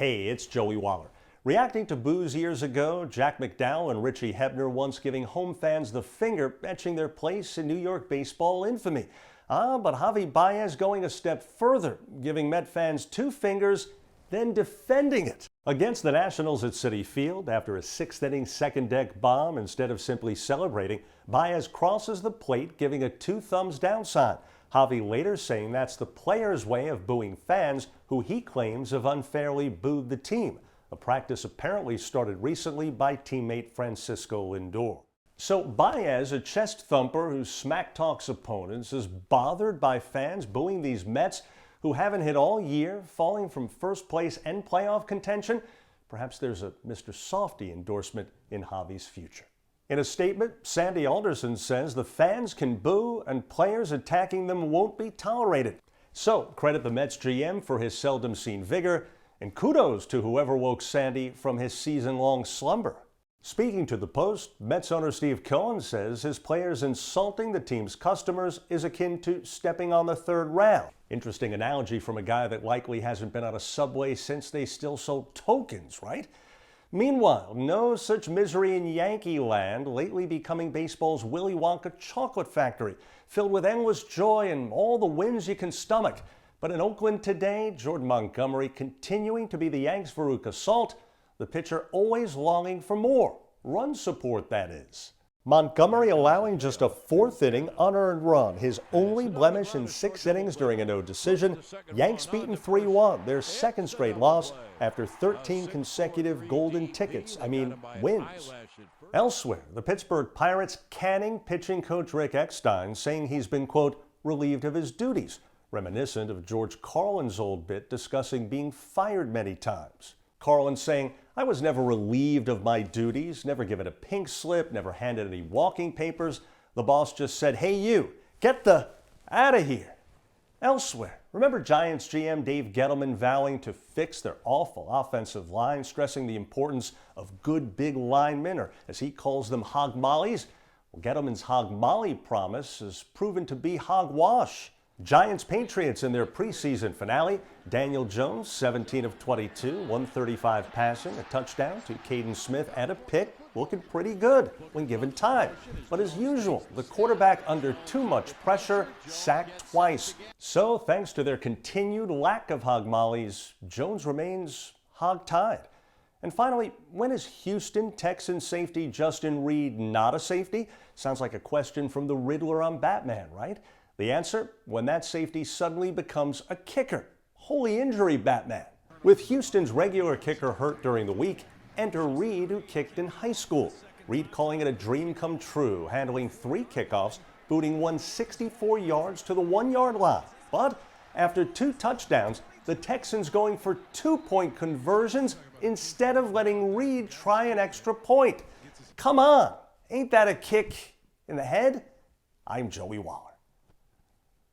Hey, it's Joey Waller. Reacting to boos years ago, Jack McDowell and Richie Hebner once giving home fans the finger, etching their place in New York baseball infamy. But Javi Baez going a step further, giving Met fans two fingers, then defending it. Against the Nationals at Citi Field, after a sixth-inning second-deck bomb, instead of simply celebrating, Baez crosses the plate, giving a two-thumbs-down sign. Javi later saying that's the player's way of booing fans who he claims have unfairly booed the team, a practice apparently started recently by teammate Francisco Lindor. So Baez, a chest thumper who smack talks opponents, is bothered by fans booing these Mets who haven't hit all year, falling from first place and playoff contention. Perhaps there's a Mr. Softy endorsement in Javi's future. In a statement, Sandy Alderson says the fans can boo and players attacking them won't be tolerated. So credit the Mets GM for his seldom seen vigor, and kudos to whoever woke Sandy from his season-long slumber. Speaking to the Post, Mets owner Steve Cohen says his players insulting the team's customers is akin to stepping on the third rail. Interesting analogy from a guy that likely hasn't been on a subway since they still sold tokens, right? Meanwhile, no such misery in Yankee land, lately becoming baseball's Willy Wonka chocolate factory, filled with endless joy and all the wins you can stomach. But in Oakland today, Jordan Montgomery continuing to be the Yanks' Veruca Salt, the pitcher always longing for more. Run support, that is. Montgomery allowing just a fourth-inning unearned run, his only blemish in 6 innings during a no decision. Yanks beaten 3-1, their second straight loss after 13 consecutive golden tickets, wins. Elsewhere, the Pittsburgh Pirates canning pitching coach Rick Eckstein, saying he's been, quote, relieved of his duties, reminiscent of George Carlin's old bit discussing being fired many times. Carlin saying, I was never relieved of my duties, never given a pink slip, never handed any walking papers. The boss just said, hey you, get the out of here. Elsewhere, remember Giants GM Dave Gettleman vowing to fix their awful offensive line, stressing the importance of good big linemen, or as he calls them, hog mollies? Well, Gettleman's hog molly promise has proven to be hogwash. Giants-Patriots in their preseason finale. Daniel Jones, 17 of 22, 135 passing, a touchdown to Caden Smith and a pick, looking pretty good when given time. But as usual, the quarterback under too much pressure, sacked twice. So thanks to their continued lack of hog mollies, Jones remains hog-tied. And finally, when is Houston Texans safety Justin Reid not a safety? Sounds like a question from the Riddler on Batman, right? The answer, when that safety suddenly becomes a kicker. Holy injury, Batman. With Houston's regular kicker hurt during the week, enter Reid, who kicked in high school. Reid calling it a dream come true, handling 3 kickoffs, booting 164 yards to the 1-yard line. But after 2 touchdowns, the Texans going for 2-point conversions instead of letting Reid try an extra point. Come on, ain't that a kick in the head? I'm Joey Waller.